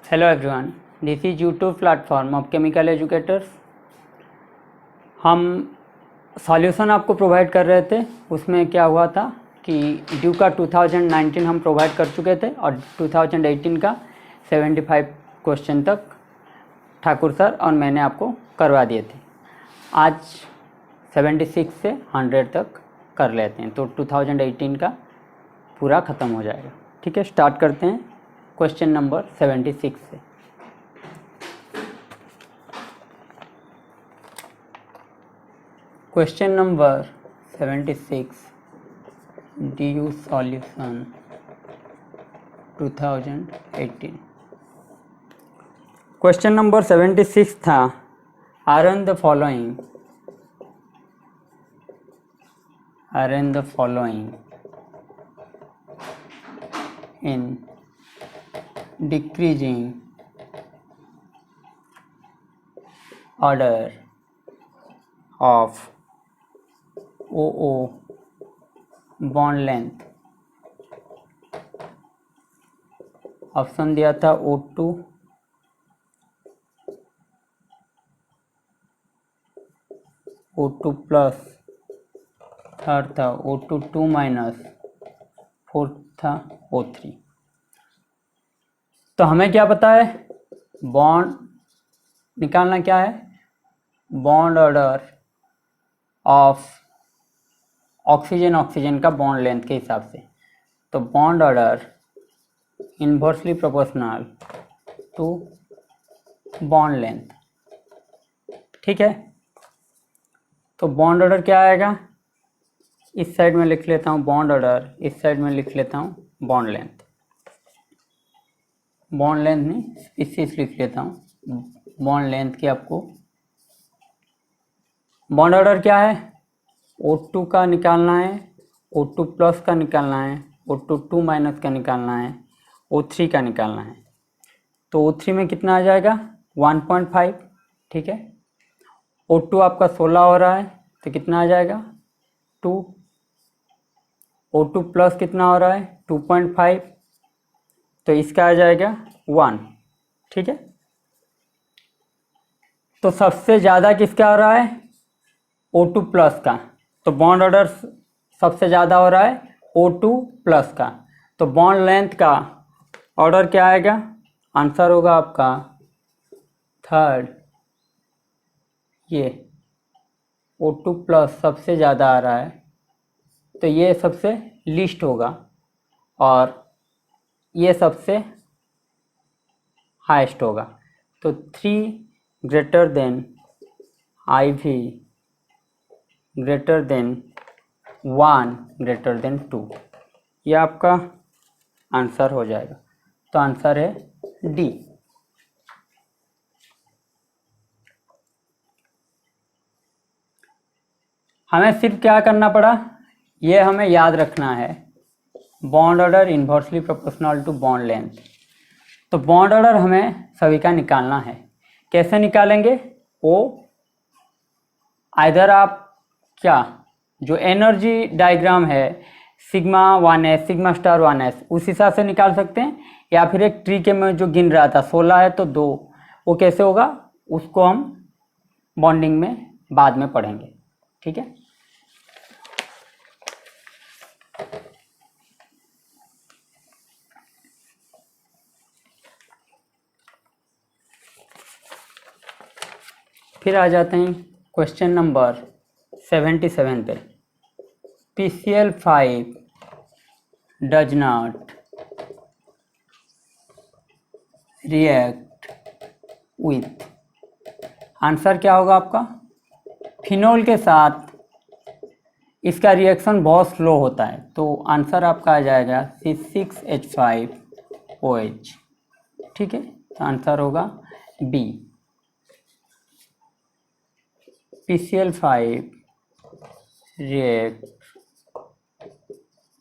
Hello everyone, this is YouTube platform of chemical educators. हम solution आपको provide कर रहे थे। उसमें क्या हुआ था कि ड्यू का 2019 हम प्रोवाइड कर चुके थे और 2018 का 75 क्वेश्चन तक ठाकुर सर और मैंने आपको करवा दिए थे। आज 76 से 100 तक कर लेते हैं तो 2018 का पूरा ख़त्म हो जाएगा। ठीक है, स्टार्ट करते हैं क्वेश्चन नंबर 76 से। Question number 76 DU solution 2018। Question number 76 था, are the following in decreasing order of OO bond length। Option दिया था O2, O2 प्लस, थर्ड था O2 2 माइनस, फोर्थ था O3। तो हमें क्या पता है, बॉन्ड निकालना क्या है, बॉन्ड ऑर्डर ऑफ ऑक्सीजन का बॉन्ड लेंथ के हिसाब से। तो bond order inversely proportional to bond length. ठीक है, तो बॉन्ड ऑर्डर क्या आएगा, इस साइड में लिख लेता हूँ बॉन्ड ऑर्डर, इस साइड में लिख लेता हूँ बॉन्ड लेंथ। बॉन्ड लेंथ नहीं, स्पीसीज लिख लेता हूँ, बॉन्ड लेंथ की आपको बॉन्ड ऑर्डर क्या है, O2 का निकालना है, O2 प्लस का निकालना है, O2 2 माइनस का निकालना है, O3 का निकालना है। तो O3 में कितना आ जाएगा 1.5। ठीक है, O2 आपका 16 हो रहा है तो कितना आ जाएगा 2। O2 प्लस कितना हो रहा है 2.5, तो इसका आ जाएगा 1। ठीक है, तो सबसे ज़्यादा किसका हो रहा है O2 प्लस का, तो बॉन्ड ऑर्डर सबसे ज़्यादा हो रहा है O2 प्लस का। तो बॉन्ड लेंथ का ऑर्डर क्या आएगा, आंसर होगा आपका थर्ड। ये O2 प्लस सबसे ज़्यादा आ रहा है तो ये सबसे लीस्ट होगा और ये सबसे हाईएस्ट होगा। तो 3 greater than IV greater than 1 greater than 2, ये आपका आंसर हो जाएगा। तो आंसर है डी। हमें सिर्फ क्या करना पड़ा, ये हमें याद रखना है, bond order inversely proportional to bond length. तो बॉन्ड ऑर्डर हमें सभी का निकालना है। कैसे निकालेंगे, वो आइदर आप क्या जो एनर्जी डायग्राम है sigma 1s sigma star 1s उस हिसाब से निकाल सकते हैं, या फिर एक ट्री के में जो गिन रहा था 16 है तो 2, वो कैसे होगा उसको हम बॉन्डिंग में बाद में पढ़ेंगे। ठीक है, फिर आ जाते हैं क्वेश्चन नंबर 77 पे। PCl5 does not react with, answer क्या होगा आपका, फिनोल के साथ इसका रिएक्शन बहुत स्लो होता है। तो आंसर आपका आ जाएगा C6H5OH। ठीक है, तो आंसर होगा B. PCl5 react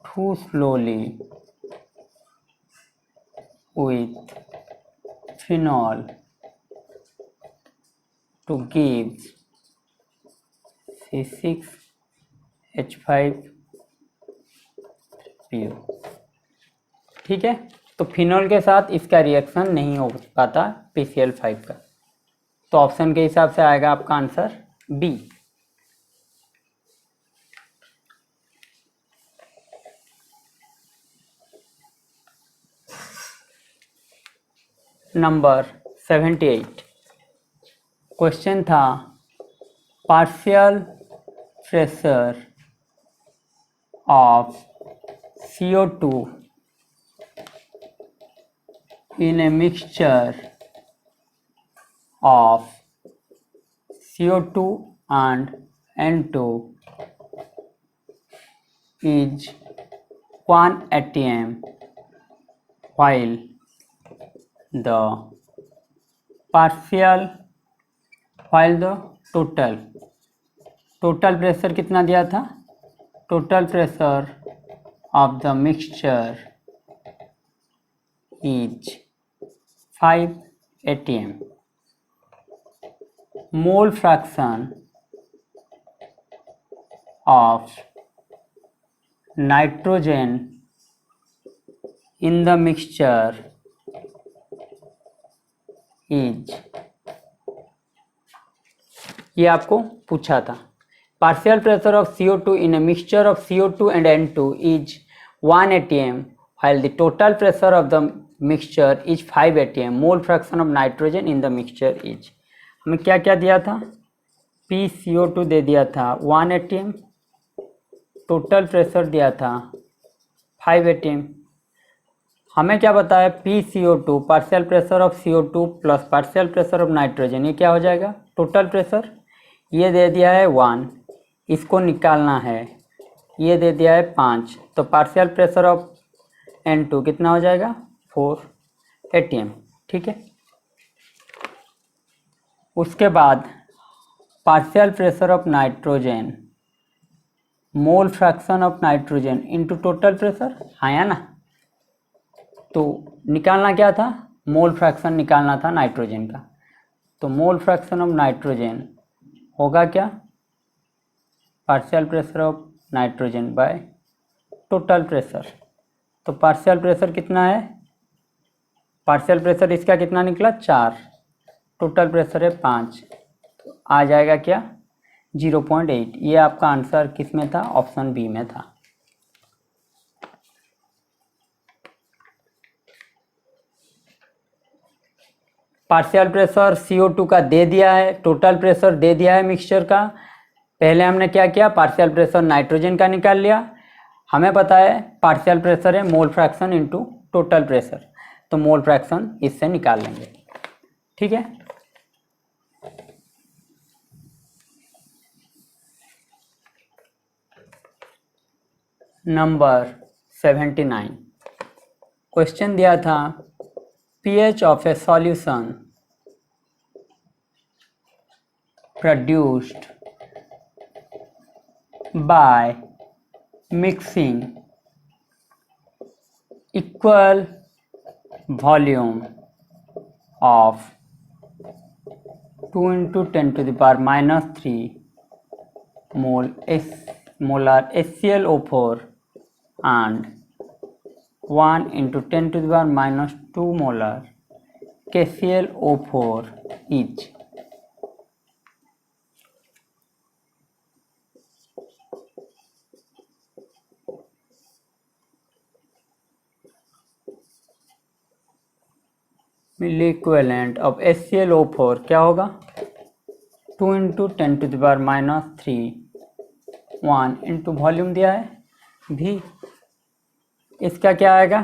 too slowly with phenol to give C6H5PO। ठीक है, तो फिनॉल के साथ इसका रिएक्शन नहीं हो पाता PCl5 का। तो ऑप्शन के हिसाब से आएगा आपका आंसर बी। नंबर 78 क्वेश्चन था partial pressure of CO2 in a mixture of CO2 and N2 is 1 atm while the total pressure कितना दिया था? Total pressure of the mixture is 5 atm. Mole fraction of nitrogen in the mixture is, ये आपको पूछा था। Partial pressure of CO2 in a mixture of CO2 and N2 is 1 atm while the total pressure of the mixture is 5 atm. Mole fraction of nitrogen in the mixture is, हमें क्या क्या दिया था? PCO2 दे दिया था 1 atm, total pressure दिया था 5 atm। हमें क्या बताया? PCO2 partial pressure of CO2 plus partial pressure of nitrogen, ये क्या हो जाएगा? Total pressure. ये दे दिया है 1, इसको निकालना है। ये दे दिया है 5, तो पार्शियल प्रेशर ऑफ N2 कितना हो जाएगा? 4 atm। ठीक है, उसके बाद partial pressure of nitrogen, mole fraction of nitrogen into total pressure, आया ना? तो निकालना क्या था? मोल फ्रैक्शन निकालना था नाइट्रोजन का। तो मोल फ्रैक्शन ऑफ नाइट्रोजन होगा क्या? Partial pressure of nitrogen by total pressure. तो पार्शियल प्रेशर कितना है? पार्शियल प्रेशर इसका कितना निकला? 4, टोटल प्रेशर है 5, तो आ जाएगा क्या? 0.8। ये आपका आंसर किस में था? ऑप्शन बी में था। पार्शियल प्रेशर CO2 का दे दिया है, टोटल प्रेशर दे दिया है मिक्सचर का। पहले हमने क्या किया? पार्शियल प्रेशर नाइट्रोजन का निकाल लिया। हमें पता है पार्शियल प्रेशर है mole fraction into total pressure, तो मोल फ्रैक्शन इससे निकाल लेंगे। ठीक है, नंबर 79 क्वेश्चन दिया था pH of a solution produced by mixing equal volume of 2 into 10 to the power minus 3 molar HClO4 and 1 into 10 to the power minus 2 molar KClO4 each. Milli equivalent of HClO4 क्या होगा? 2 into 10 to the power minus 3 1 into volume दिया है V, इसका क्या आएगा?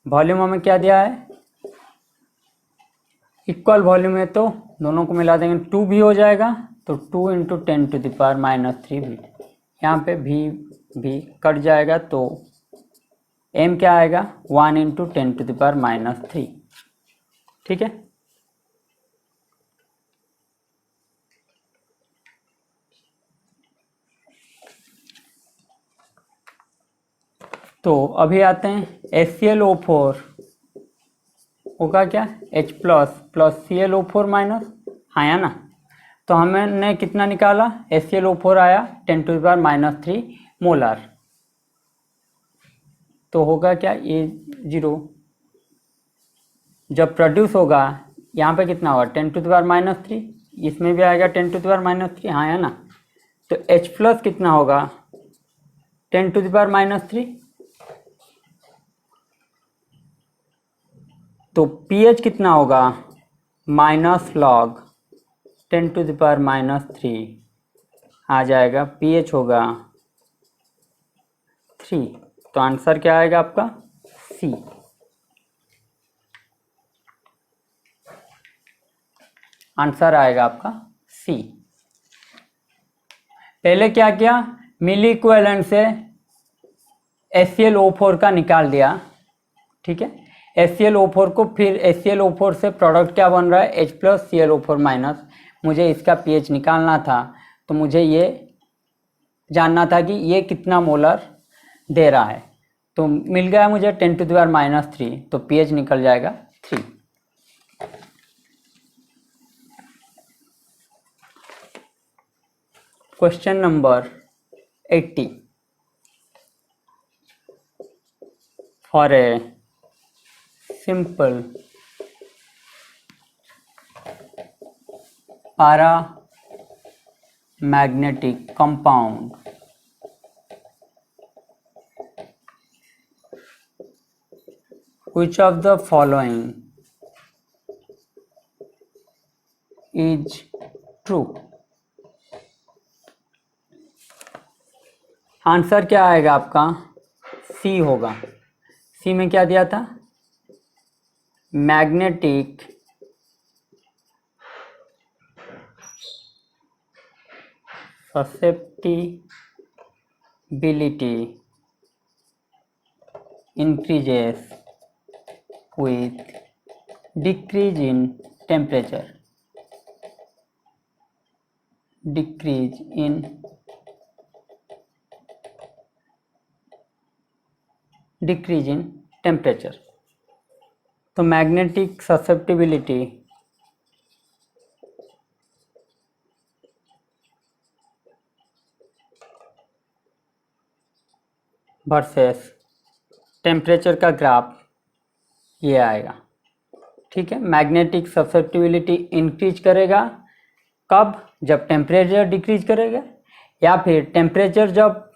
Volume हमें क्या दिया है? इक्वल वॉल्यूम है तो दोनों को मिला देंगे 2 भी हो जाएगा, तो 2 into 10 to the power minus 3 भी। यहाँ पे भी कट जाएगा, तो m क्या आएगा? 1 into 10 to the power minus 3। ठीक है, तो अभी आते हैं HClO4 होगा क्या? H प्लस ClO4 माइनस, आया ना? तो हमने कितना निकाला? HClO4 आया 10 to the power minus 3 molar, तो होगा क्या? ये 0, जब प्रोड्यूस होगा यहाँ पे कितना होगा 10⁻³ इसमें भी आएगा 10⁻³ हाँ है ना। तो H प्लस कितना होगा 10⁻³। तो pH कितना होगा -log 10⁻³ आ जाएगा। pH होगा 3। तो आंसर क्या आएगा आपका C। आंसर आएगा आपका C। पहले क्या किया मिली इक्विवेलेंट से HClO4 का निकाल दिया, ठीक है। HClO4 को फिर HClO4 से प्रोडक्ट क्या बन रहा है H प्लस Cl O4-। मुझे इसका pH निकालना था तो मुझे ये जानना था कि ये कितना मोलर दे रहा है। तो मिल गया मुझे 10⁻³ तो pH निकल जाएगा 3। Question number 80 for a simple paramagnetic compound which of the following is true। Answer क्या आएगा आपका सी होगा। सी में क्या दिया था magnetic susceptibility increases with decrease in temperature। decrease in temperature। तो मैग्नेटिक ससेप्टिबिलिटी वर्सेस टेम्परेचर का ग्राफ ये आएगा, ठीक है। मैग्नेटिक ससेप्टिबिलिटी इंक्रीज करेगा कब जब टेम्परेचर डिक्रीज करेगा, या फिर टेम्परेचर जब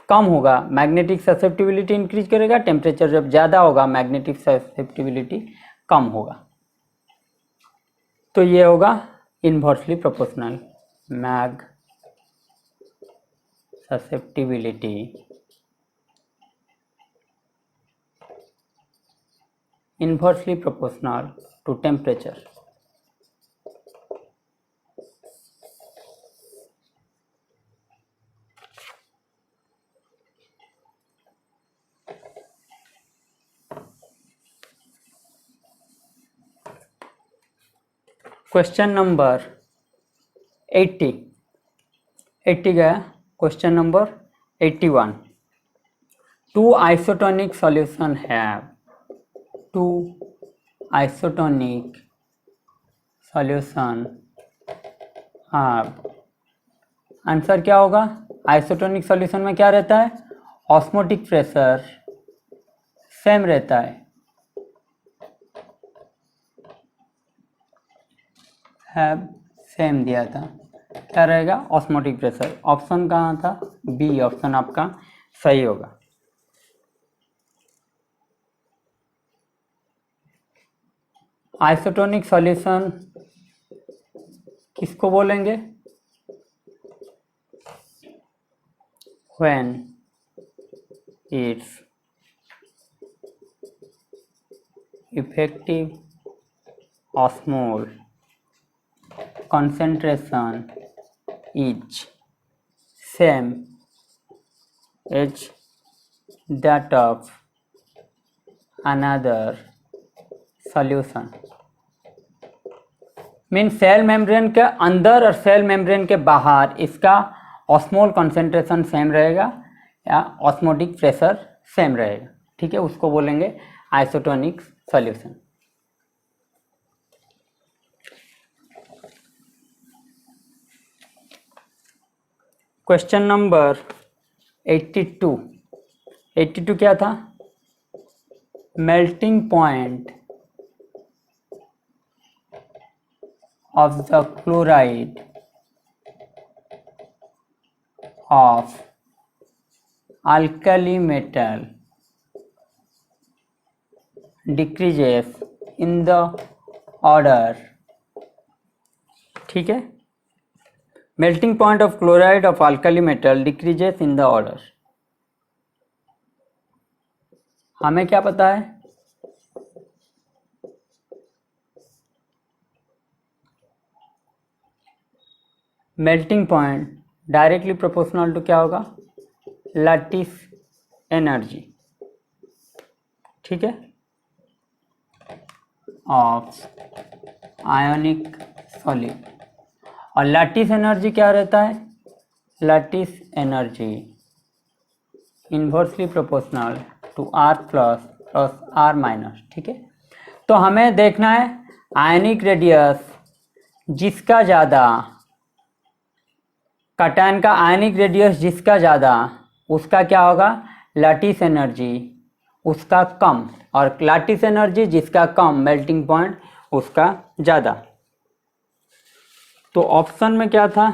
कम होगा मैग्नेटिक ससेप्टिबिलिटी इंक्रीज करेगा, टेम्परेचर जब ज़्यादा होगा मैग्नेटिक ससेप्टिबिलिटी कम होगा। तो ये होगा inversely proportional. Mag susceptibility inversely proportional to temperature. Question number 80 गया। Question number 81 two isotonic solution have two isotonic solution have. Answer क्या होगा आइसोटोनिक सॉल्यूशन में क्या रहता है ऑस्मोटिक प्रेशर सेम रहता है। हैव सेम दिया था क्या रहेगा ऑस्मोटिक प्रेशर। ऑप्शन कहाँ था बी ऑप्शन आपका सही होगा। आइसोटोनिक सॉल्यूशन किसको बोलेंगे when its effective osmol concentration is same as that of another solution। Mean cell membrane के अंदर और सेल मेम्ब्रेन के बाहर इसका ऑस्मोल कंसेंट्रेशन सेम रहेगा या ऑस्मोटिक प्रेशर सेम रहेगा, ठीक है। उसको बोलेंगे आइसोटोनिक सॉल्यूशन। क्वेश्चन नंबर 82 क्या था melting point of the chloride of alkali metal decreases in the order, ठीक है, melting point of chloride of alkali metal decreases in the order. हमें क्या पता है, melting point directly proportional to क्या होगा, लैटिस एनर्जी, ठीक है, ऑफ आयोनिक सॉलिड. और लैटिस एनर्जी क्या रहता है, lattice energy inversely proportional to r plus plus r minus, ठीक है. तो हमें देखना है आयनिक रेडियस जिसका ज़्यादा, कटैन का आयनिक रेडियस जिसका ज़्यादा उसका क्या होगा, लैटिस एनर्जी उसका कम, और लैटिस एनर्जी जिसका कम मेल्टिंग पॉइंट उसका ज़्यादा. तो ऑप्शन में क्या था,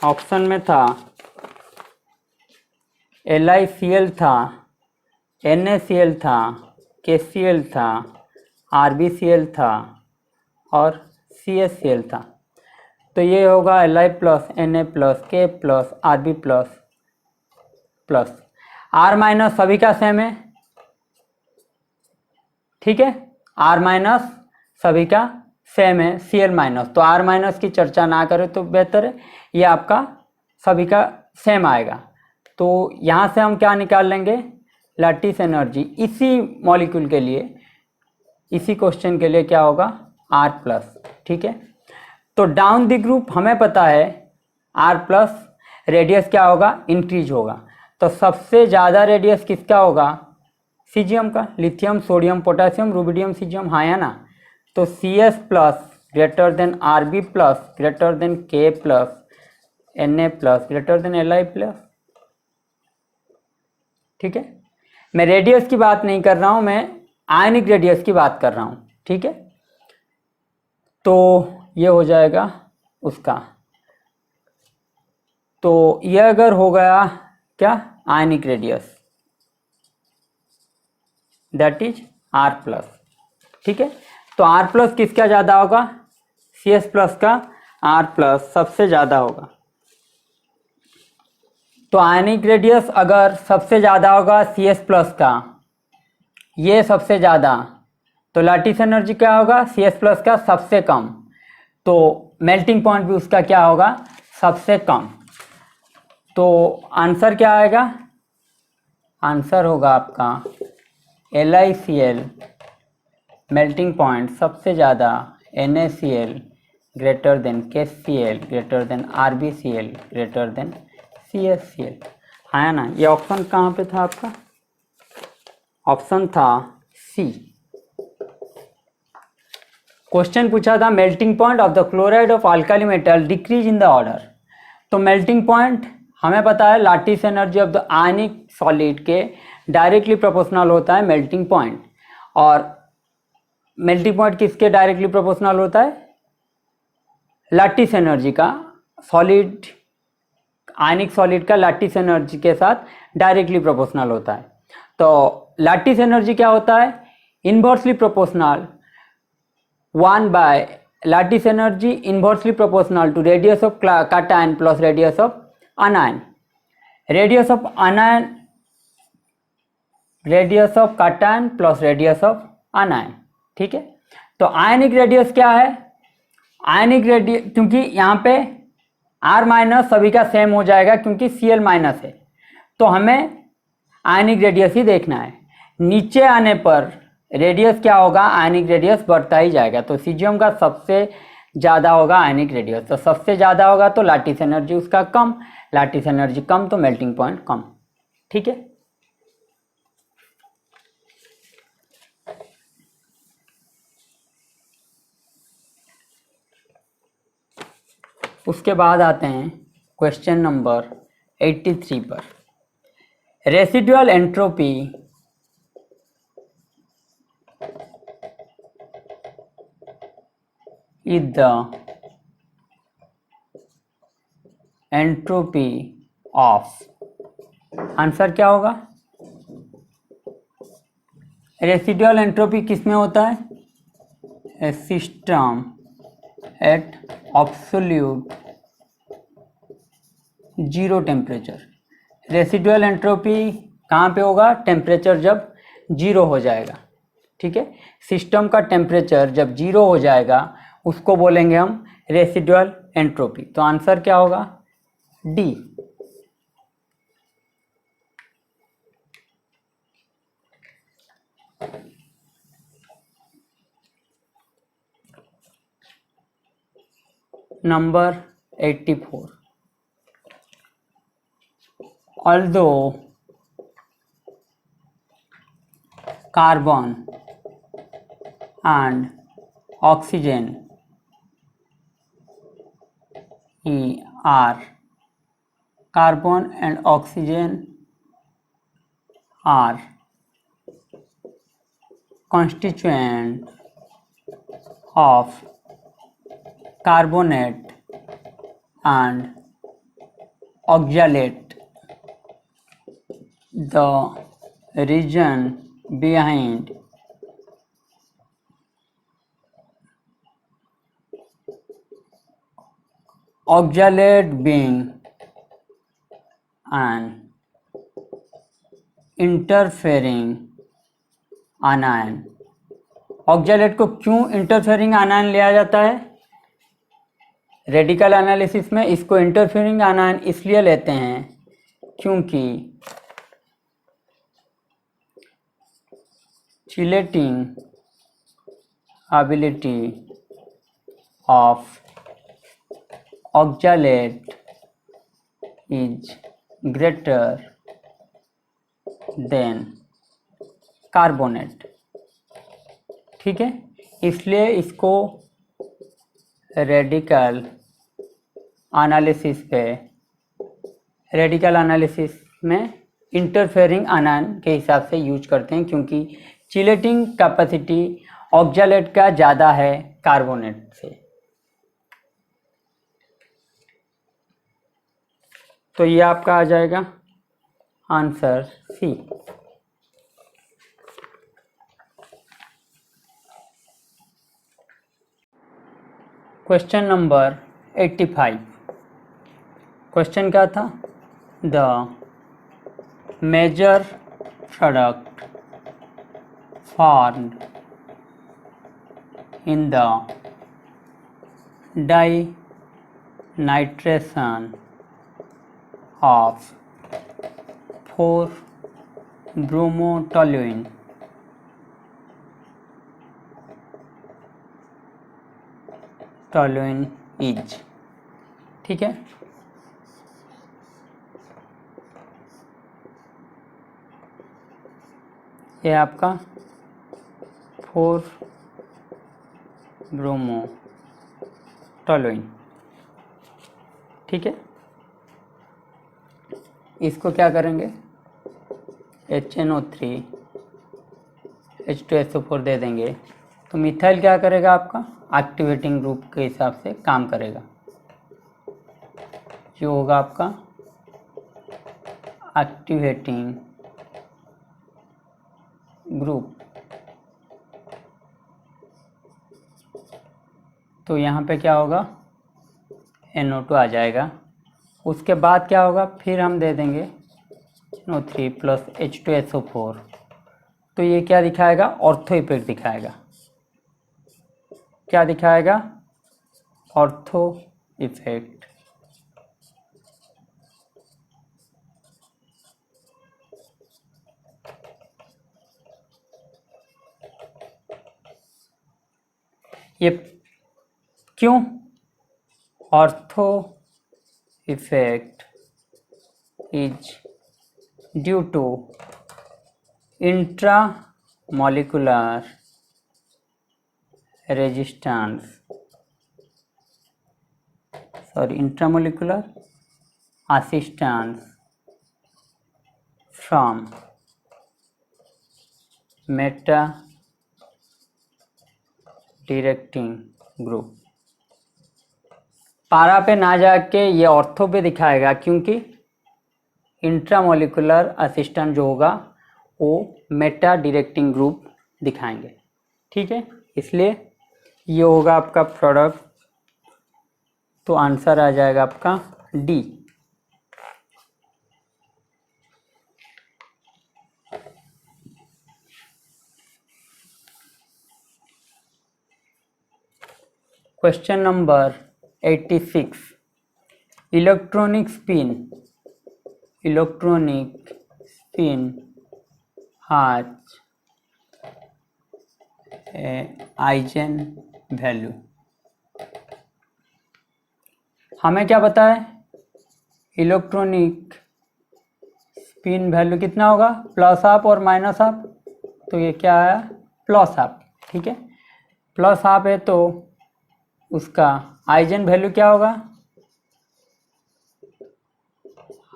ऑप्शन में था LiCl था, NaCl था, KCl था, RbCl था और CaCl था. तो ये होगा Li plus Na plus K plus Rb plus plus R minus सभी का सेम है, ठीक है, R माइनस सभी का सेम है, Cl माइनस, तो R माइनस की चर्चा ना करें तो बेहतर है, ये आपका सभी का सेम आएगा. तो यहाँ से हम क्या निकाल लेंगे, लैटिस एनर्जी इसी मॉलिक्यूल के लिए, इसी क्वेश्चन के लिए क्या होगा, R प्लस, ठीक है. तो डाउन द ग्रुप हमें पता है R प्लस, रेडियस क्या होगा, इंक्रीज होगा. तो सबसे ज़्यादा रेडियस किसका होगा, सीजियम का, lithium sodium potassium rubidium caesium, हाँ या ना. तो CS plus greater than RB plus greater than K plus Na plus greater than Li plus, ठीक है. मैं रेडियस की बात नहीं कर रहा हूँ, मैं आयनिक रेडियस की बात कर रहा हूँ, ठीक है. तो ये हो जाएगा उसका, तो ये अगर हो गया क्या, ionic radius, that is R plus, ठीक है. तो R प्लस किसका ज़्यादा होगा, CS प्लस का R प्लस सबसे ज़्यादा होगा. तो आयनिक रेडियस अगर सबसे ज़्यादा होगा CS प्लस का, ये सबसे ज़्यादा, तो लैटिस एनर्जी क्या होगा, CS प्लस का सबसे कम, तो मेल्टिंग पॉइंट भी उसका क्या होगा, सबसे कम. तो आंसर क्या आएगा, आंसर होगा आपका LiCl मेल्टिंग पॉइंट सबसे ज़्यादा, NaCl greater than KCl greater than RbCl greater than CaCl, है ना. ये ऑप्शन कहाँ पे था आपका, ऑप्शन था C. क्वेश्चन पूछा था melting point of the chloride of alkali metal decrease in the order. तो मेल्टिंग पॉइंट हमें पता है lattice energy of the ionic solid के डायरेक्टली प्रोपोर्शनल होता है मेल्टिंग पॉइंट, और मेल्टिंग पॉइंट किसके डायरेक्टली प्रोपोर्शनल होता है, लैटिस एनर्जी का, सॉलिड आयनिक सॉलिड का लैटिस एनर्जी के साथ डायरेक्टली प्रोपोर्शनल होता है. तो लैटिस एनर्जी क्या होता है, inversely proportional 1 by lattice energy inversely proportional to radius of cation plus radius of anion. Radius of anion, radius of cation plus radius of anion, ठीक है. तो आयनिक रेडियस क्या है, आयनिक रेडियस, क्योंकि यहाँ पे R माइनस सभी का सेम हो जाएगा क्योंकि Cl माइनस है, तो हमें आयनिक रेडियस ही देखना है. नीचे आने पर रेडियस क्या होगा, आयनिक रेडियस बढ़ता ही जाएगा. तो सीजियम का सबसे ज़्यादा होगा आयनिक रेडियस, तो सबसे ज़्यादा होगा तो लैटिस एनर्जी उसका कम, लैटिस एनर्जी कम तो मेल्टिंग पॉइंट कम, ठीक है. उसके बाद आते हैं क्वेश्चन नंबर 83 पर. Residual entropy is the entropy of, answer क्या होगा? रेसिडुअल एंट्रोपी किस में होता है? A system at absolute zero temperature. Residual entropy कहाँ पे होगा? टेम्परेचर जब जीरो हो जाएगा, ठीक है। सिस्टम का टेम्परेचर जब जीरो हो जाएगा उसको बोलेंगे हम रेसिडुअल एंट्रोपी। तो आंसर क्या होगा? D. Number 84, although carbon and oxygen carbon and oxygen are constituent of carbonate and oxalate. The reason behind oxalate being an interfering anion। Oxalate को क्यों इंटरफेरिंग आनायन लिया जाता है? रेडिकल एनालिसिस में इसको इंटरफेरिंग आनायन इसलिए लेते हैं क्योंकि chelating ability of oxalate is greater than carbonate, ठीक है। इसलिए इसको रेडिकल एनालिसिस में इंटरफेरिंग आनायन के हिसाब से यूज करते हैं क्योंकि चिलेटिंग कैपेसिटी ऑक्जेलेट का ज़्यादा है कार्बोनेट से। तो ये आपका आ जाएगा answer c. Question number 85। Question क्या था? The major product formed in the dinitration of 4-bromotoluene is, ठीक है। ये आपका 4-ब्रोमोटोलुइन, ठीक है। इसको क्या करेंगे? HNO3 H2SO4 दे देंगे तो मिथाइल क्या करेगा? आपका एक्टिवेटिंग ग्रुप के हिसाब से काम करेगा। जो होगा आपका एक्टिवेटिंग ग्रुप। तो यहाँ पे क्या होगा? NO2 आ जाएगा। उसके बाद क्या होगा? फिर हम दे देंगे NO3 प्लस H2SO4। तो ये क्या दिखाएगा? ऑर्थो इफेक्ट दिखाएगा। क्या दिखाएगा? Ortho effect. ये क्यों? Ortho effect is due to intramolecular intramolecular assistance from meta directing group। पारा पे ना जाके ये ऑर्थो पे दिखाएगा, क्योंकि इंट्रामोलिकुलर असिस्टेंट जो होगा वो मेटा डायरेक्टिंग ग्रुप दिखाएंगे, ठीक है। इसलिए ये होगा आपका प्रोडक्ट, तो आंसर आ जाएगा आपका D. Question number 86, electronic spin has eigen value. हमें क्या पता है, इलेक्ट्रॉनिक स्पिन वैल्यू कितना होगा, प्लस हाफ और माइनस हाफ, तो ये क्या है, प्लस हाफ, ठीक है। प्लस हाफ है तो उसका आइजन वैल्यू क्या होगा,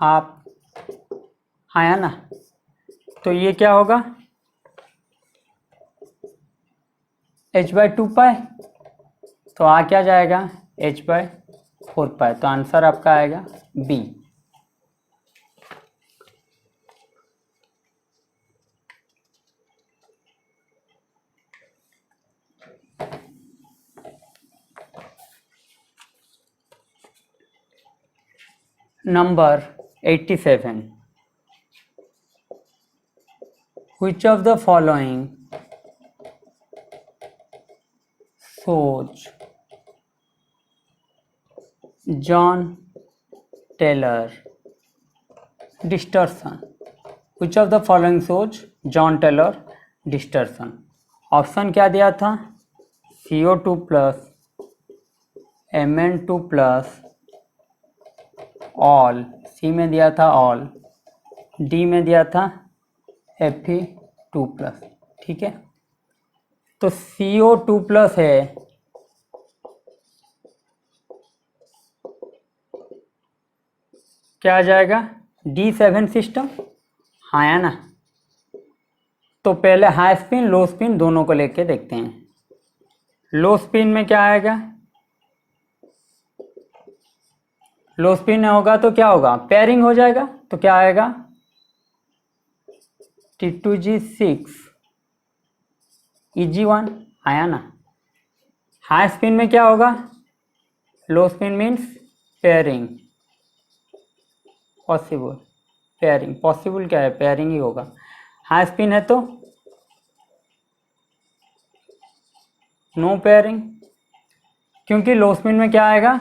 हाफ, आया ना। तो ये क्या होगा, h/2π, तो आ क्या जाएगा, h/4π, तो आंसर आपका आएगा B. Number 87, which of the following shows John Taylor distortion? Which of the following shows John Taylor distortion? Option क्या दिया था, CO2 plus, Mn2 plus, all, सी में दिया था ऑल, डी में दिया था Fe2 प्लस, ठीक है। तो CO2 प्लस है, क्या आ जाएगा, D7 सिस्टम, हाँ या ना। तो पहले हाई स्पिन लो स्पिन दोनों को लेके देखते हैं। लो स्पिन में क्या आएगा, लो स्पिन होगा तो क्या होगा, पेयरिंग हो जाएगा, तो क्या आएगा, T2G6 Eg1, आया ना। हाई स्पिन में क्या होगा, लो spin means pairing, possible, pairing, possible क्या है, पेयरिंग ही होगा। हाई स्पिन है तो नो पेयरिंग, क्योंकि लो स्पिन में क्या आएगा,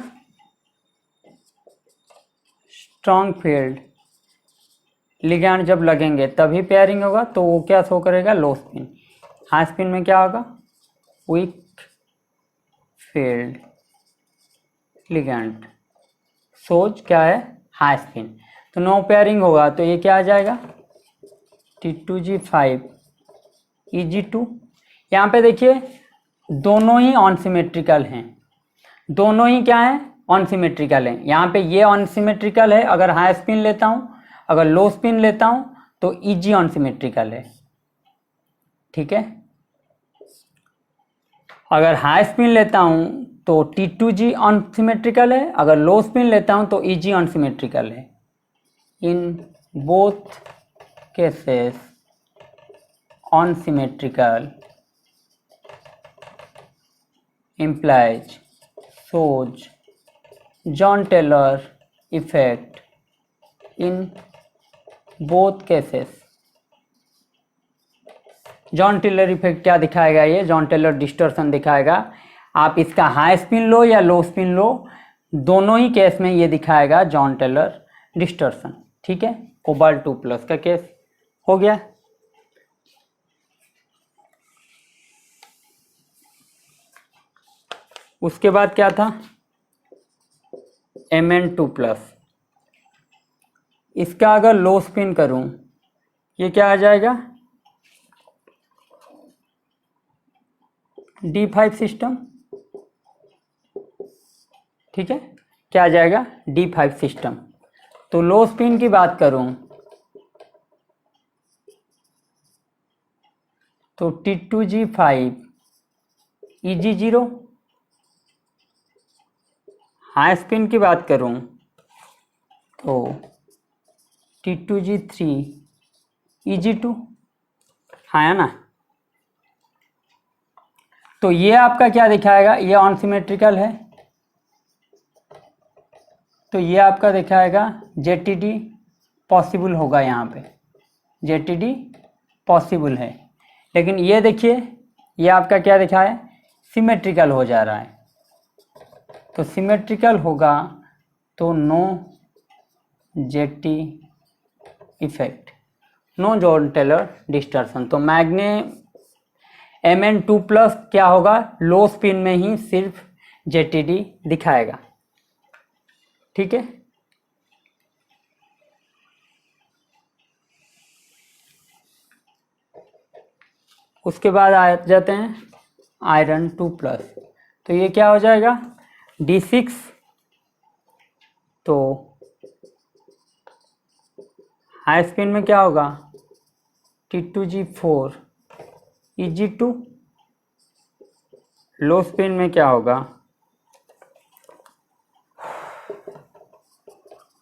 स्ट्रॉन्ग फील्ड, लिगैंड जब लगेंगे तभी पेयरिंग होगा, तो वो क्या शो करेगा, लो स्पिन। हाई स्पिन में क्या होगा, वीक फील्ड लिगैंड, सोच क्या है, हाई स्पिन, तो नो पेयरिंग होगा, तो ये क्या आ जाएगा, T2G5 Eg2। यहाँ पे देखिए दोनों ही ऑन सिमेट्रिकल हैं, दोनों ही क्या है, ऑन सिमेट्रिकल है। यहाँ पे ये ऑन सिमेट्रिकल है अगर हाई स्पिन लेता हूँ, अगर लो स्पिन लेता हूँ तो Eg ऑन सिमेट्रिकल है, ठीक है। अगर हाई स्पिन लेता हूँ तो T2G ऑन सिमेट्रिकल है, अगर लो स्पिन लेता हूँ तो Eg ऑन सिमेट्रिकल है। In both cases unsymmetrical implies shows John Taylor effect in both cases। Jahn Teller effect क्या दिखाएगा, ये जॉन टेलर डिस्टॉर्शन दिखाएगा। आप इसका हाई स्पिन लो या लो स्पिन लो, दोनों ही केस में ये दिखाएगा जॉन टेलर डिस्टॉर्शन, ठीक है। कोबाल्ट 2 प्लस का केस हो गया। उसके बाद क्या था, Mn2 प्लस, इसका अगर लो स्पिन करूं, ये क्या आ जाएगा, D5 सिस्टम, ठीक है, क्या आ जाएगा, D5 सिस्टम। तो लो स्पिन की बात करूं तो T2G5 Eg0, हाई स्पिन की बात करूं तो T2G3 Eg2, हाँ है ना। तो ये आपका क्या दिखाएगा, ये अनसिमेट्रिकल है, तो ये आपका दिखाएगा JTD पॉसिबल होगा, यहाँ पे JTD पॉसिबल है। लेकिन ये देखिए, ये आपका क्या दिखा है, सिमेट्रिकल हो जा रहा है। तो सिमेट्रिकल होगा तो no JT effect, no Jahn Teller distortion. तो मैग्ने Mn2+ क्या होगा, लो स्पिन में ही सिर्फ JTD दिखाएगा। ठीक है, उसके बाद आ जाते हैं आयरन 2+। तो ये क्या हो जाएगा D6, तो हाई स्पिन में क्या होगा T2G4 Eg2, लो स्पिन में क्या होगा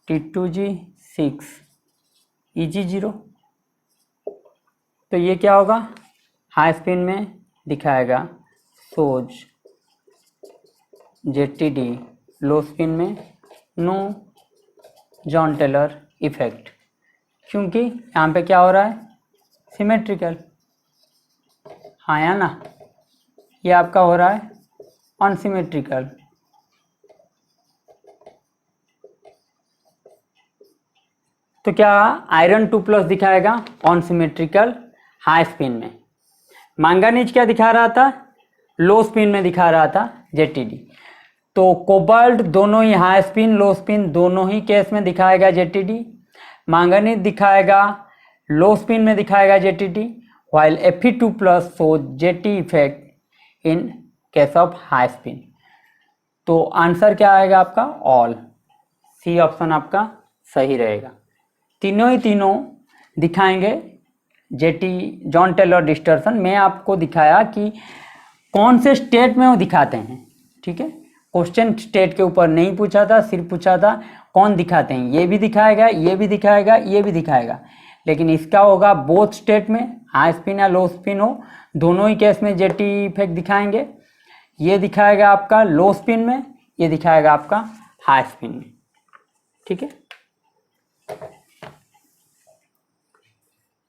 T2G6 Eg0। तो ये क्या होगा, हाई स्पिन में दिखाएगा सोज JTD, लो स्पिन में नो जॉन टेलर इफेक्ट, क्योंकि यहाँ पे क्या हो रहा है, सिमेट्रिकल, हाँ या ना। ये आपका हो रहा है अनसिमेट्रिकल। तो क्या आयरन 2+ दिखाएगा अनसिमेट्रिकल हाई स्पिन में। मैंगनीज क्या दिखा रहा था, लो स्पिन में दिखा रहा था JTD। तो कोबाल्ट दोनों ही हाई स्पिन लो स्पिन दोनों ही केस में दिखाएगा JTD। मैंगनीज दिखाएगा लो स्पिन में दिखाएगा JTD, while Fe2+ shows JT effect in case of high spin. तो आंसर क्या आएगा आपका, ऑल, सी ऑप्शन आपका सही रहेगा। तीनों ही तीनों दिखाएंगे JT जॉन टेलर डिस्टर्शन। मैं आपको दिखाया कि कौन से स्टेट में वो दिखाते हैं। ठीक है, क्वेश्चन स्टेट के ऊपर नहीं पूछा था, सिर्फ पूछा था कौन दिखाते हैं। ये भी दिखाएगा, ये भी दिखाएगा, ये भी दिखाएगा, लेकिन इसका होगा बोथ स्टेट में, हाई स्पिन या लो स्पिन हो, दोनों ही केस में JT इफेक्ट दिखाएंगे। ये दिखाएगा आपका लो स्पिन में, ये दिखाएगा आपका हाई स्पिन में। ठीक है,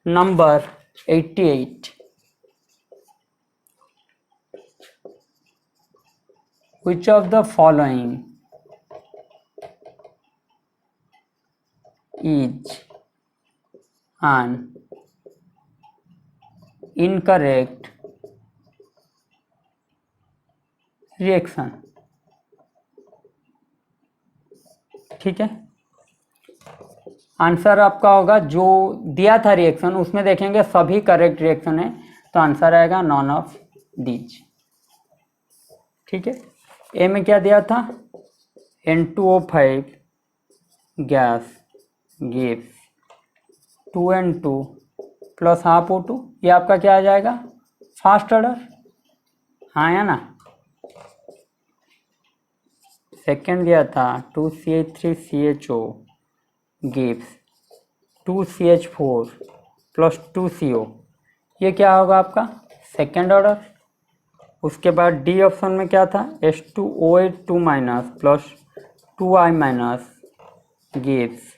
number 88, which of the following is an incorrect reaction। ठीक है, आंसर आपका होगा जो दिया था रिएक्शन उसमें देखेंगे सभी करेक्ट रिएक्शन है, तो आंसर आएगा नॉन ऑफ दीज। ठीक है, ए में क्या दिया था, N2O5 gas gives 2N2 plus half O2, ये आपका क्या आ जाएगा, फास्ट ऑर्डर, हाँ या ना। सेकेंड दिया था 2CH3CHO gives 2CH4 plus 2CO, ये क्या होगा आपका सेकेंड ऑर्डर। उसके बाद डी ऑप्शन में क्या था, H2OH 2- plus 2I- gives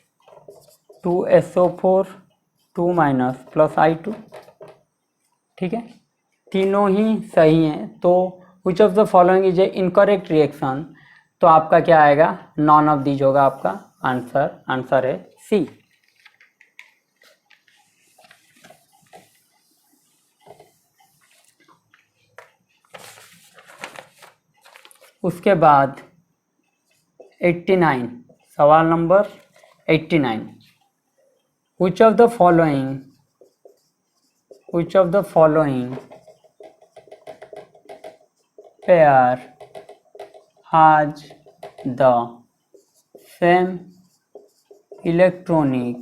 2SO4 2- plus I2। ठीक है, तीनों ही सही हैं। तो which of the following is a incorrect reaction, तो आपका क्या आएगा, नॉन ऑफ दीज होगा आपका आंसर। आंसर है सी। उसके बाद 89, सवाल number 89, which of the following pair has the same electronic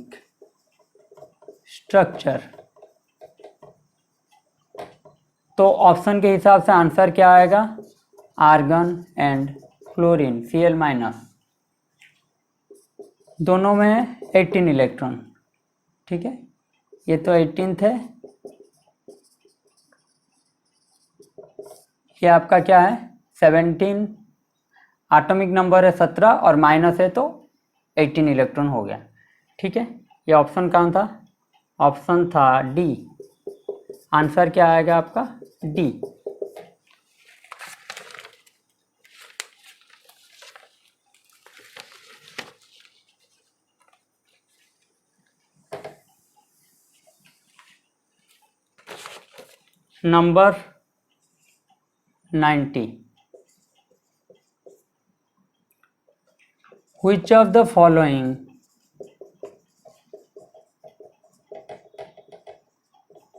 structure। तो ऑप्शन के हिसाब से आंसर क्या आएगा, argon and chlorine Cl minus, दोनों में 18 इलेक्ट्रॉन, ठीक है, ये तो 18th है, ये आपका क्या है 17, एटॉमिक नंबर है 17 और माइनस है तो 18 इलेक्ट्रॉन हो गया, ठीक है। ये ऑप्शन कौन था, ऑप्शन था डी, आंसर क्या आएगा आपका D. Number 90, which of the following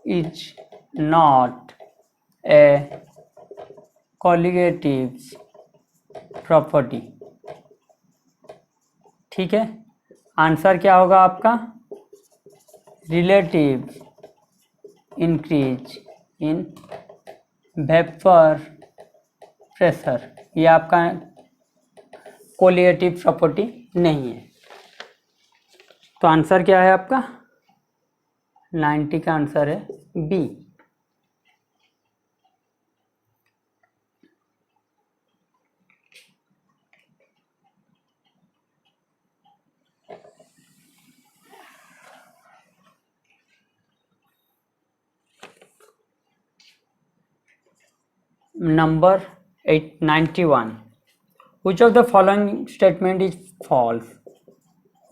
is not a colligative property, ठीक है, आंसर क्या होगा आपका relative increase in vapour pressure, ये आपका कोलिगेटिव प्रॉपर्टी नहीं है, तो आंसर क्या है आपका 90 का आंसर है B. Number 91, which of the following statement is false,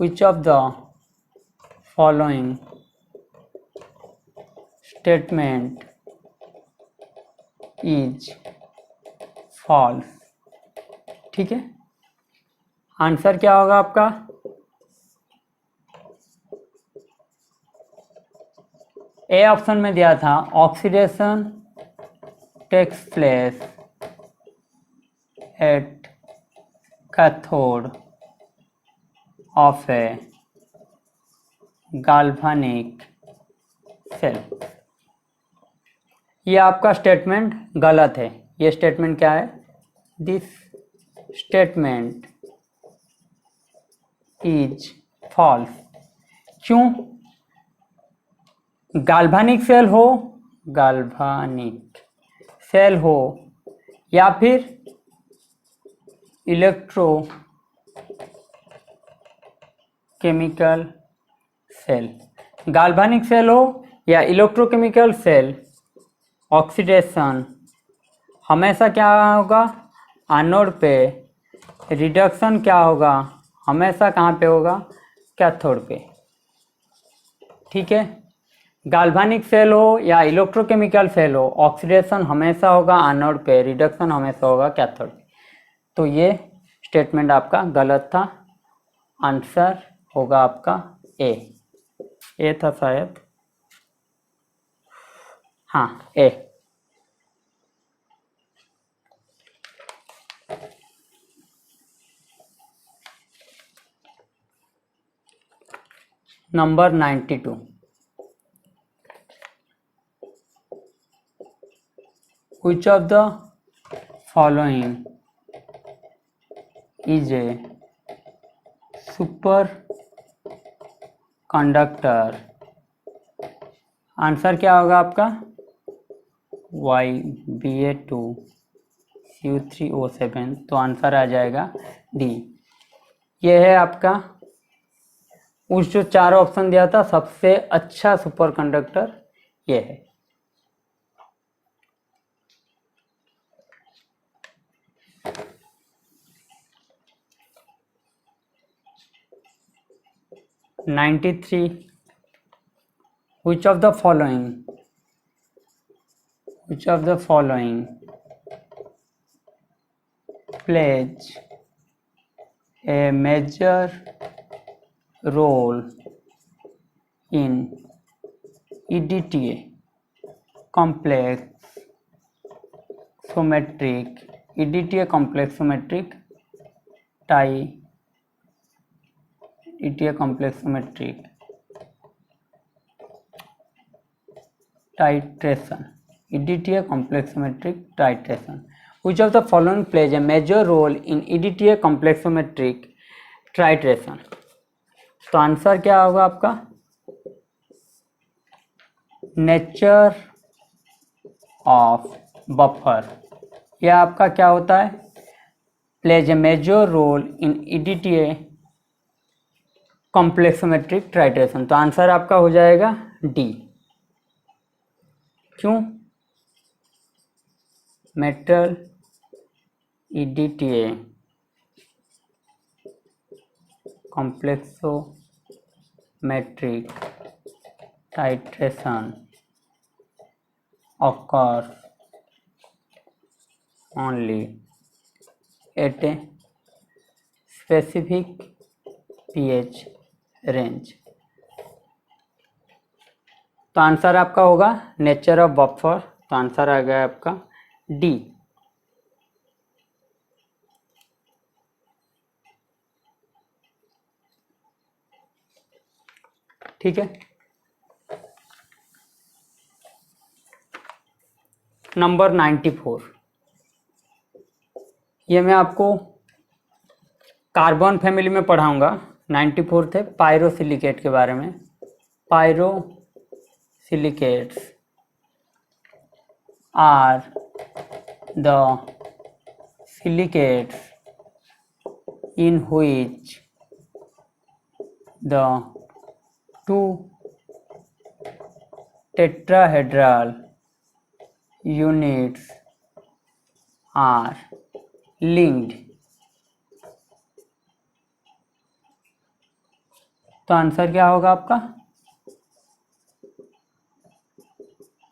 which of the following statement is false, ठीक है, आंसर क्या होगा आपका ए ऑप्शन में दिया था oxidation takes place at cathode of a galvanic cell, ये आपका स्टेटमेंट गलत है, ये स्टेटमेंट क्या है, दिस स्टेटमेंट इज फॉल्स, क्यों, गाल्वानिक सेल हो, गाल्वानिक सेल हो या फिर इलेक्ट्रो केमिकल सेल, गाल्वानिक सेल हो या इलेक्ट्रोकेमिकल सेल, ऑक्सीडेशन हमेशा क्या होगा एनोड पे, रिडक्शन क्या होगा हमेशा कहाँ पे होगा कैथोड पे, ठीक है, गाल्वानिक सेल हो या इलेक्ट्रोकेमिकल सेल हो, ऑक्सीडेशन हमेशा होगा एनोड पे, रिडक्शन हमेशा होगा कैथोड पे, तो ये स्टेटमेंट आपका गलत था, आंसर होगा आपका ए था शायद, हाँ A. Number 92, which of the following is a superconductor, answer क्या होगा आपका YBA2CU3O7, तो आंसर आ जाएगा डी। ये है आपका उस जो चार ऑप्शन दिया था सबसे अच्छा सुपर कंडक्टर ये है। (93) which of the following plays a major role in EDTA complex symmetric titration, Which of the following plays a major role in EDTA complexometric titration? तो आंसर क्या होगा आपका? नेचर ऑफ बफर, यह आपका क्या होता है? Plays a major role in EDTA complexometric titration. तो आंसर आपका हो जाएगा डी। क्यों? Metal EDTA complexometric titration occurs only at a specific pH range। तो आंसर आपका होगा नेचर ऑफ बफर। तो आंसर आ गया आपका डी। ठीक है, नंबर 94, ये मैं आपको कार्बन फैमिली में पढ़ाऊंगा। 94 थे पायरोसिलिकेट के बारे में। Pyrosilicates are the silicates in which the two tetrahedral units are linked। तो आंसर क्या होगा आपका?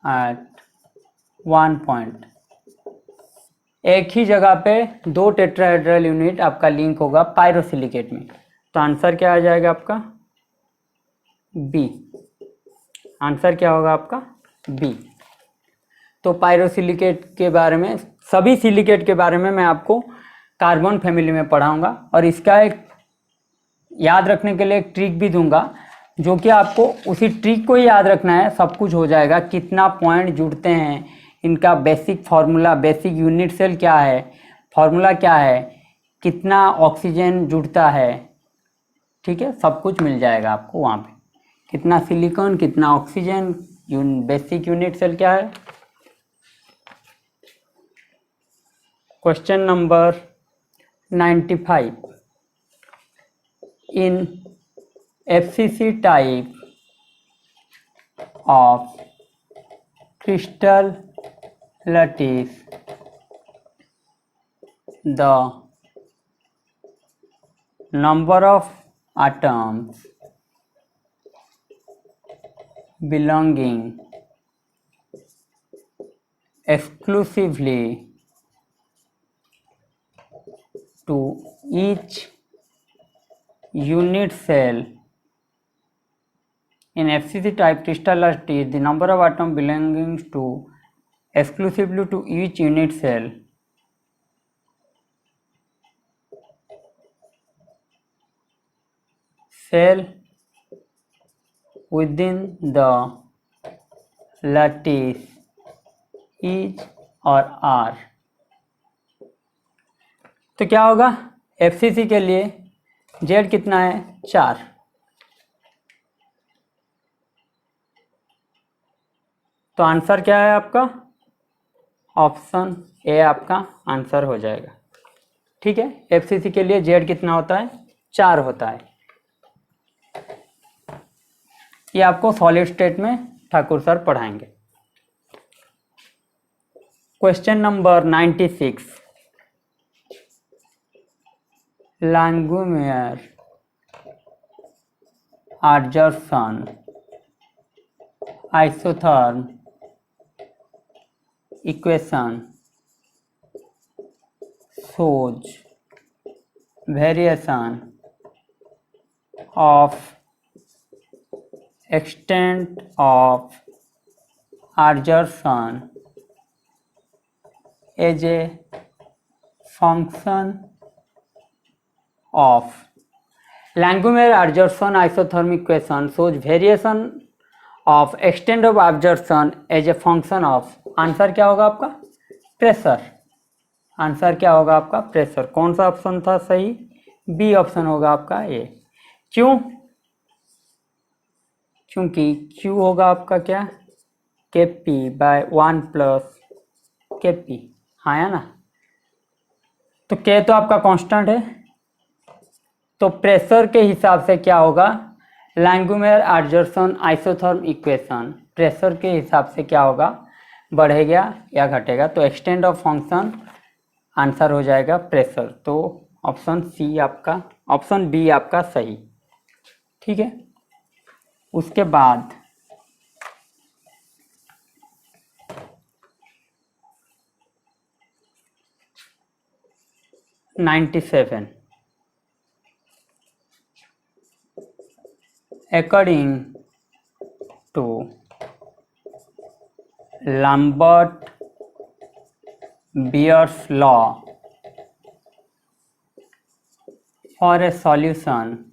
एट वन पॉइंट, एक ही जगह पे दो टेट्राहेड्रल यूनिट आपका लिंक होगा पायरोसिलिकेट में। तो आंसर क्या आ जाएगा आपका? बी। आंसर क्या होगा आपका? बी। तो पायरोसिलिकेट के बारे में, सभी सिलिकेट के बारे में मैं आपको कार्बन फैमिली में पढ़ाऊंगा, और इसका एक याद रखने के लिए एक ट्रिक भी दूंगा, जो कि आपको उसी ट्रिक को ही याद रखना है, सब कुछ हो जाएगा। कितना पॉइंट जुड़ते हैं, इनका basic formula, basic unit cell क्या है, फार्मूला क्या है, कितना ऑक्सीजन जुड़ता है, ठीक है, सब कुछ मिल जाएगा आपको वहाँ पे। कितना सिलिकॉन, कितना ऑक्सीजन, बेसिक यूनिट सेल क्या है। Question number 95, in FCC type of crystal lattice the number of atoms belonging exclusively to each unit cell in FCC type crystal lattice, the number of atoms belonging to exclusively to each unit cell within the lattice is और R। तो क्या होगा? FCC के लिए Z कितना है? 4। तो answer क्या है आपका? ऑप्शन ए आपका आंसर हो जाएगा। ठीक है, FCC के लिए Z कितना होता है? 4 होता है। ये आपको सॉलिड स्टेट में ठाकुर सर पढ़ाएंगे। Question number 96, Langmuir adsorption isotherm equation shows variation of extent of adsorption as a function of Langmuir adsorption isothermal equation shows variation of extent of absorption as a function of, answer क्या होगा आपका? Pressure. Answer क्या होगा आपका? Pressure. कौन सा option था सही? बी ऑप्शन होगा आपका ये। क्यों? क्योंकि Q होगा आपका क्या? Kp/1 plus Kp। हाँ या ना? तो K तो आपका कांस्टेंट है, तो प्रेशर के हिसाब से क्या होगा? लैंगमुयर-एर्जरसन आइसोथर्म इक्वेशन, प्रेशर के हिसाब से क्या होगा? बढ़ेगा या घटेगा? तो एक्सटेंट ऑफ फंक्शन आंसर हो जाएगा प्रेशर। तो ऑप्शन सी आपका, ऑप्शन बी आपका सही। ठीक है। उसके बाद (97) according to Lambert-Beer's law, for a solution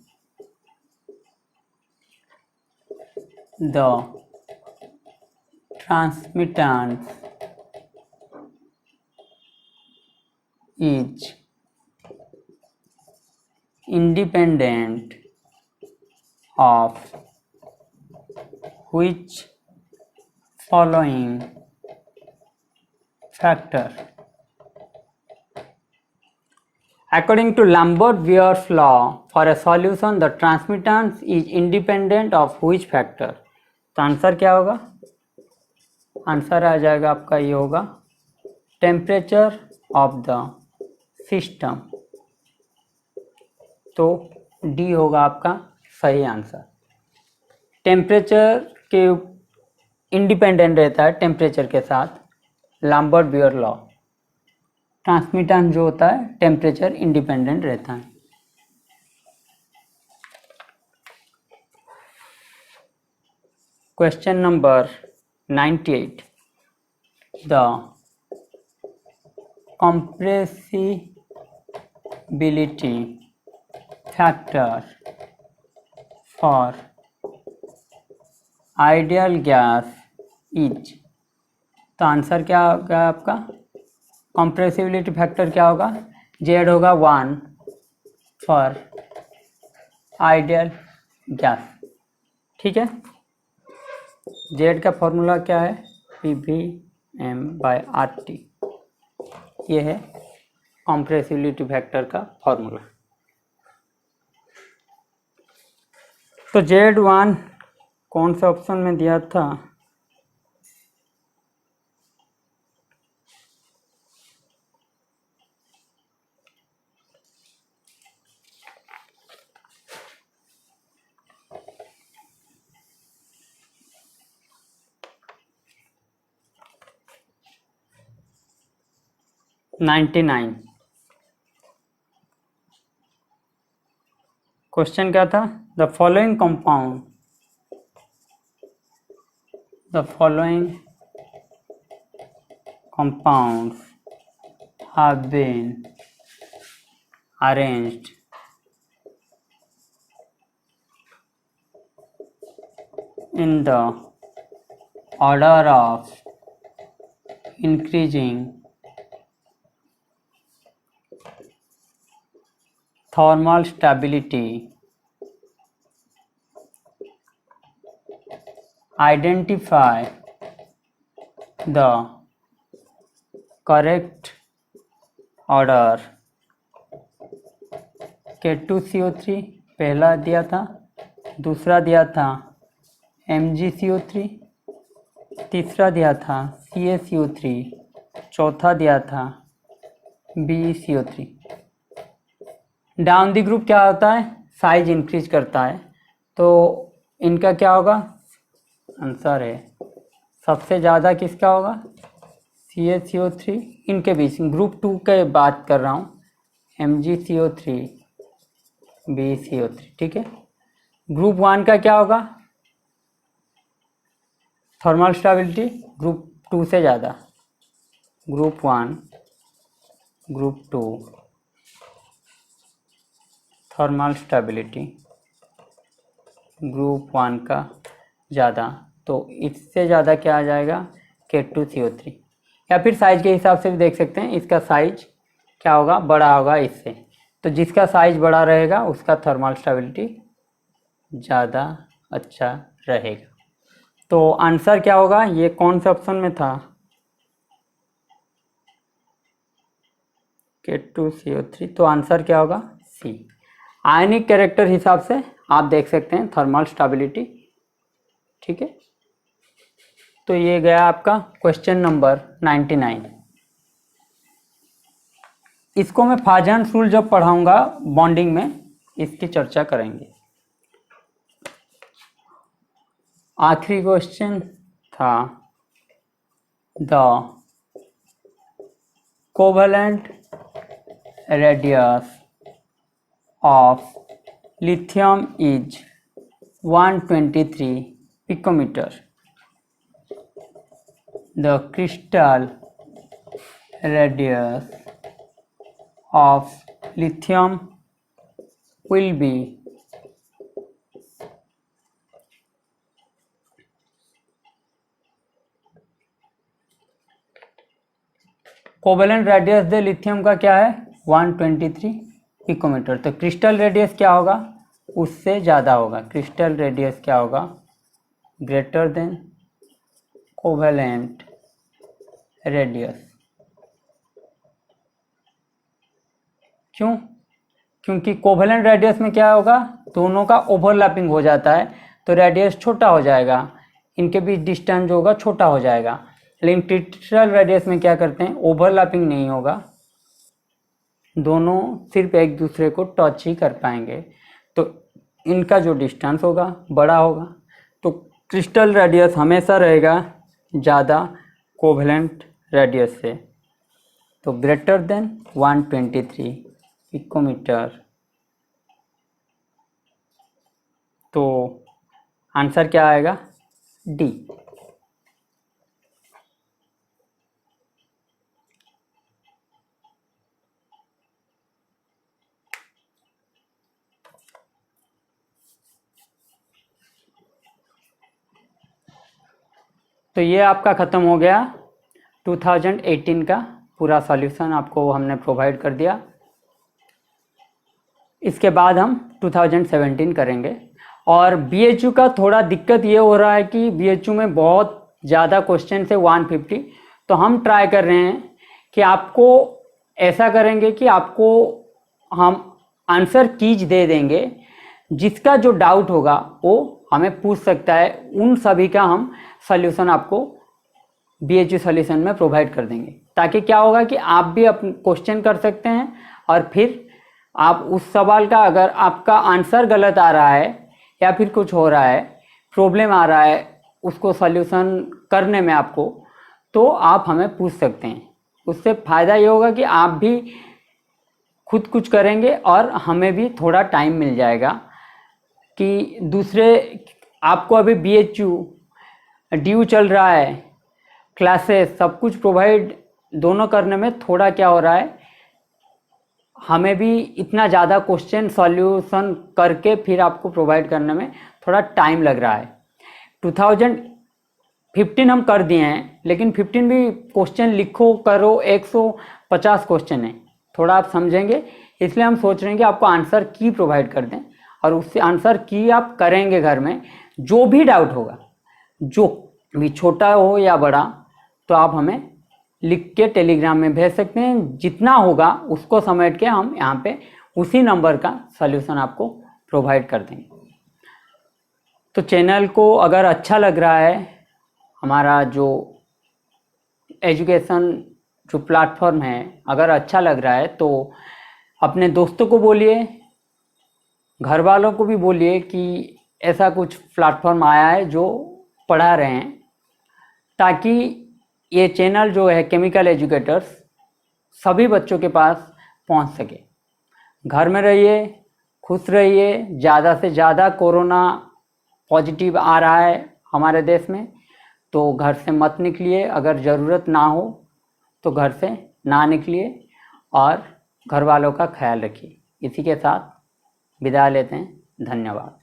the transmittance is independent of which following factor? According to Lambert-Beer's law, for a solution the transmittance is independent of which factor? तो answer क्या होगा? Answer आ जाएगा आपका, ये होगा temperature of the system. तो D होगा आपका सही आंसर। टेम्परेचर के इंडिपेंडेंट रहता है, टेम्परेचर के साथ लैम्बर्ट-बियर लॉ। ट्रांसमिटेंस जो होता है टेम्परेचर इंडिपेंडेंट रहता है। Question number 98, the compressibility factor for ideal gas is। तो आंसर क्या होगा आपका? कंप्रेसिबिलिटी फैक्टर क्या होगा? जेड होगा 1 फॉर आइडियल गैस। ठीक है। जेड का फॉर्मूला क्या है? PVm/RT। ये है कंप्रेसिबिलिटी फैक्टर का फॉर्मूला। तो Z1 कौन सा ऑप्शन में दिया था? (99) क्वेश्चन क्या था? The following compounds have been arranged in the order of increasing thermal stability. Identify the correct order। K2CO3 पहला दिया था, दूसरा दिया था MgCO3, तीसरा दिया था CaCO3, चौथा दिया था BeCO3। डाउन दी ग्रुप क्या होता है? साइज इंक्रीज करता है। तो इनका क्या होगा? आंसर है सबसे ज़्यादा किसका होगा? CaCO3। इनके बीच ग्रुप 2 के बात कर रहा हूँ, MgCO3 BeCO3। ठीक है। ग्रुप 1 का क्या होगा? थर्मल स्टेबिलिटी ग्रुप 2 से ज़्यादा। Group 1 group 2 thermal stability group 1 का ज़्यादा, तो इससे ज़्यादा क्या आ जाएगा? K2CO3। या फिर साइज के हिसाब से भी देख सकते हैं, इसका साइज क्या होगा, बड़ा होगा इससे। तो जिसका साइज बड़ा रहेगा उसका थर्मल स्टेबिलिटी ज़्यादा अच्छा रहेगा। तो आंसर क्या होगा, ये कौन से ऑप्शन में था, K2CO3, तो आंसर क्या होगा सी। आयनिक कैरेक्टर हिसाब से आप देख सकते हैं थर्मल स्टेबिलिटी, ठीक है। तो ये गया आपका क्वेश्चन नंबर 99। इसको मैं फाजन रूल जब पढ़ाऊंगा बॉन्डिंग में इसकी चर्चा करेंगे। आखिरी क्वेश्चन था the covalent radius of lithium is 123 picometer. The crystal radius of lithium will be covalent radius they lithium का क्या है 123 पिकोमीटर। तो क्रिस्टल रेडियस क्या होगा, उससे ज़्यादा होगा। क्रिस्टल रेडियस क्या होगा, ग्रेटर देन कोवेलेंट रेडियस। क्यों, क्योंकि कोवेलेंट रेडियस में क्या होगा, दोनों का ओवरलैपिंग हो जाता है तो रेडियस छोटा हो जाएगा, इनके बीच डिस्टेंस जो होगा छोटा हो जाएगा। लेकिन क्रिस्टल रेडियस में क्या करते हैं, ओवरलैपिंग नहीं होगा, दोनों सिर्फ एक दूसरे को टच ही कर पाएंगे, तो इनका जो डिस्टेंस होगा बड़ा होगा। तो क्रिस्टल रेडियस हमेशा रहेगा ज़्यादा कोवेलेंट रेडियस से, तो ग्रेटर देन 123 पिकोमीटर। तो आंसर क्या आएगा, डी। तो ये आपका ख़त्म हो गया 2018 का पूरा सॉल्यूशन आपको हमने प्रोवाइड कर दिया। इसके बाद हम 2017 करेंगे। और BHU का थोड़ा दिक्कत ये हो रहा है कि BHU में बहुत ज़्यादा क्वेश्चन है 150, तो हम ट्राई कर रहे हैं कि आपको ऐसा करेंगे कि आपको हम आंसर कीज दे देंगे, जिसका जो डाउट होगा वो हमें पूछ सकता है, उन सभी का हम सॉल्यूशन आपको BHU सॉल्यूशन में प्रोवाइड कर देंगे, ताकि क्या होगा कि आप भी अपने क्वेश्चन कर सकते हैं और फिर आप उस सवाल का अगर आपका आंसर गलत आ रहा है या फिर कुछ हो रहा है, प्रॉब्लम आ रहा है उसको सॉल्यूशन करने में आपको, तो आप हमें पूछ सकते हैं। उससे फ़ायदा ये होगा कि आप भी खुद कुछ करेंगे और हमें भी थोड़ा टाइम मिल जाएगा कि दूसरे आपको अभी BHU ड्यू चल रहा है, क्लासेस सब कुछ प्रोवाइड दोनों करने में थोड़ा क्या हो रहा है, हमें भी इतना ज़्यादा क्वेश्चन सॉल्यूशन करके फिर आपको प्रोवाइड करने में थोड़ा टाइम लग रहा है। 2015 हम कर दिए हैं, लेकिन 15 भी क्वेश्चन लिखो करो 150 क्वेश्चन है, थोड़ा आप समझेंगे, इसलिए हम सोच रहे हैं कि आपको आंसर की प्रोवाइड कर दें और उससे आंसर की आप करेंगे घर में। जो भी डाउट होगा, जो भी छोटा हो या बड़ा, तो आप हमें लिख के टेलीग्राम में भेज सकते हैं, जितना होगा उसको समेट के हम यहाँ पे उसी नंबर का सॉल्यूशन आपको प्रोवाइड कर देंगे। तो चैनल को अगर अच्छा लग रहा है, हमारा जो एजुकेशन जो प्लेटफॉर्म है अगर अच्छा लग रहा है, तो अपने दोस्तों को बोलिए, घर वालों को भी बोलिए कि ऐसा कुछ प्लेटफॉर्म आया है जो पढ़ा रहे हैं, ताकि ये चैनल जो है केमिकल एजुकेटर्स सभी बच्चों के पास पहुंच सके। घर में रहिए, खुश रहिए। ज़्यादा से ज़्यादा कोरोना पॉजिटिव आ रहा है हमारे देश में, तो घर से मत निकलिए, अगर ज़रूरत ना हो तो घर से ना निकलिए और घर वालों का ख्याल रखिए। इसी के साथ विदा लेते हैं, धन्यवाद।